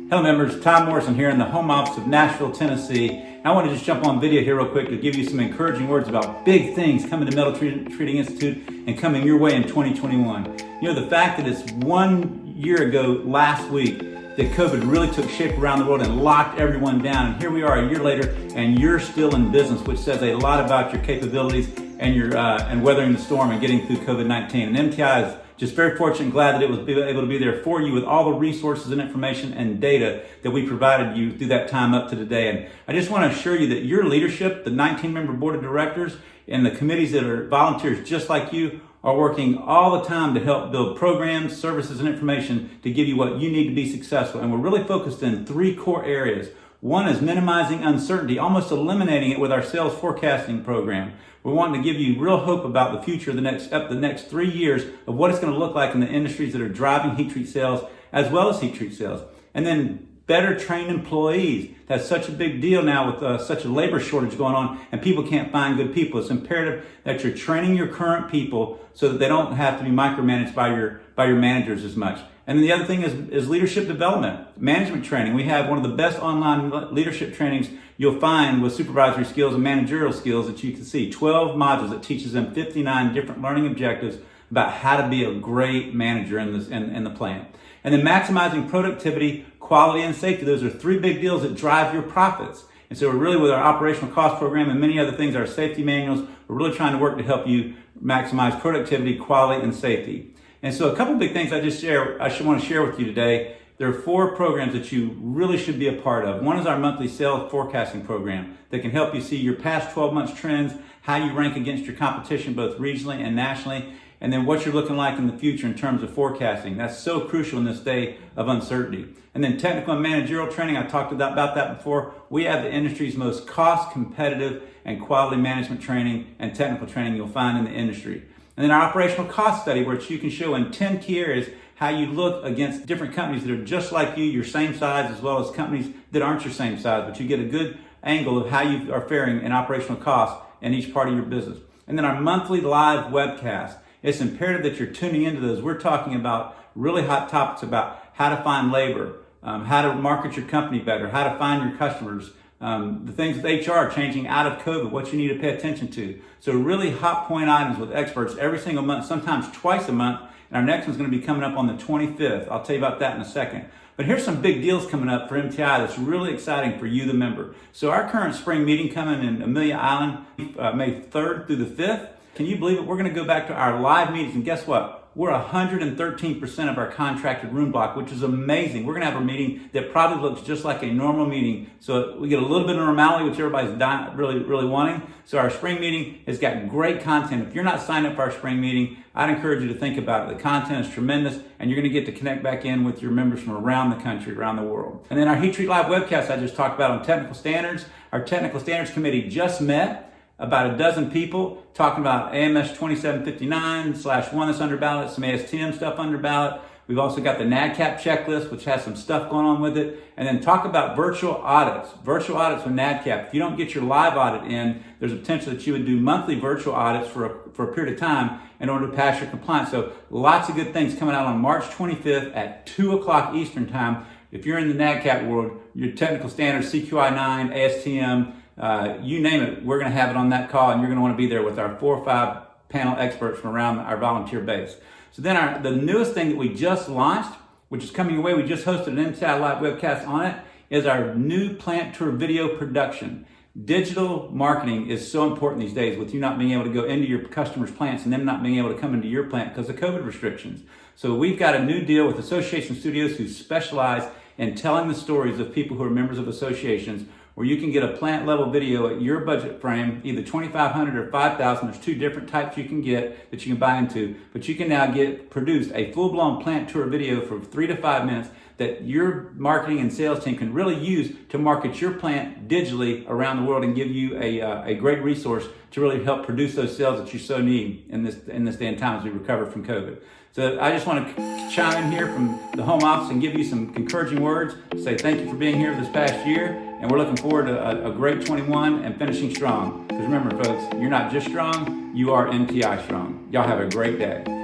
Hello members, Tom Morrison here in the home office of Nashville, Tennessee. I want to just jump on video here real quick to give you some encouraging words about big things coming to Metal Treating Institute and coming your way in 2021. You know, the fact that it's 1 year ago last week that COVID really took shape around the world and locked everyone down. And here we are a year later and you're still in business, which says a lot about your capabilities and your and weathering the storm and getting through COVID-19. And MTI is just very fortunate and glad that it was able to be there for you with all the resources and information and data that we provided you through that time up to today. And I just want to assure you that your leadership, the 19-member board of directors, and the committees that are volunteers just like you are working all the time to help build programs, services, and information to give you what you need to be successful. And we're really focused in 3 core areas. One is minimizing uncertainty, almost eliminating it with our sales forecasting program. We're wanting to give you real hope about the future of the next 3 years of what it's going to look like in the industries that are driving heat treat sales as well as heat treat sales. And then better trained employees. That's such a big deal now with such a labor shortage going on and people can't find good people. It's imperative that you're training your current people so that they don't have to be micromanaged by your managers as much. And then the other thing is leadership development, management training. We have one of the best online leadership trainings you'll find with supervisory skills and managerial skills that you can see. 12 modules that teaches them 59 different learning objectives about how to be a great manager in the plant. And then maximizing productivity, quality, and safety. Those are 3 big deals that drive your profits. And so we're really, with our operational cost program and many other things, our safety manuals, we're really trying to work to help you maximize productivity, quality, and safety. And so a couple of big things I want to share with you today. There are 4 programs that you really should be a part of. One is our monthly sales forecasting program that can help you see your past 12 months trends, how you rank against your competition both regionally and nationally, and then what you're looking like in the future in terms of forecasting. That's so crucial in this day of uncertainty. And then technical and managerial training, I talked about that before. We have the industry's most cost competitive and quality management training and technical training you'll find in the industry. And then our operational cost study, which you can show in 10 key areas how you look against different companies that are just like you, your same size, as well as companies that aren't your same size, but you get a good angle of how you are faring in operational costs in each part of your business. And then our monthly live webcast. It's imperative that you're tuning into those. We're talking about really hot topics about how to find labor, how to market your company better, how to find your customers, the things with HR changing out of COVID, what you need to pay attention to. So really hot point items with experts every single month, sometimes twice a month. And our next one's going to be coming up on the 25th. I'll tell you about that in a second. But here's some big deals coming up for MTI that's really exciting for you, the member. So our current spring meeting coming in Amelia Island, May 3rd through the 5th. Can you believe it? We're going to go back to our live meetings, and guess what? We're 113% of our contracted room block, which is amazing. We're going to have a meeting that probably looks just like a normal meeting. So we get a little bit of normality, which everybody's really wanting. So our spring meeting has got great content. If you're not signed up for our spring meeting, I'd encourage you to think about it. The content is tremendous, and you're going to get to connect back in with your members from around the country, around the world. And then our Heat Treat Live webcast I just talked about on technical standards. Our technical standards committee just met. About a dozen people talking about AMS 2759/1 that's under ballot, some ASTM stuff under ballot. We've also got the NADCAP checklist, which has some stuff going on with it. And then talk about virtual audits with NADCAP. If you don't get your live audit in, there's a potential that you would do monthly virtual audits for a period of time in order to pass your compliance. So lots of good things coming out on March 25th at 2 o'clock Eastern time. If you're in the NADCAP world, your technical standards, CQI-9, ASTM, you name it, we're going to have it on that call, and you're going to want to be there with our 4 or 5 panel experts from around our volunteer base. So then the newest thing that we just launched, which is coming your way, we just hosted an MTI Live webcast on it, is our new plant tour video production. Digital marketing is so important these days with you not being able to go into your customers' plants and them not being able to come into your plant because of COVID restrictions. So we've got a new deal with Association Studios who specialize in telling the stories of people who are members of associations, where you can get a plant level video at your budget frame, either $2,500 or $5,000. There's 2 different types you can get that you can buy into, but you can now get produced a full-blown plant tour video for 3 to 5 minutes that your marketing and sales team can really use to market your plant digitally around the world and give you a great resource to really help produce those sales that you so need in this day and time as we recover from COVID. So I just want to chime in here from the home office and give you some encouraging words, say thank you for being here this past year, and we're looking forward to a great 21 and finishing strong. Because remember folks, you're not just strong, you are MTI strong. Y'all have a great day.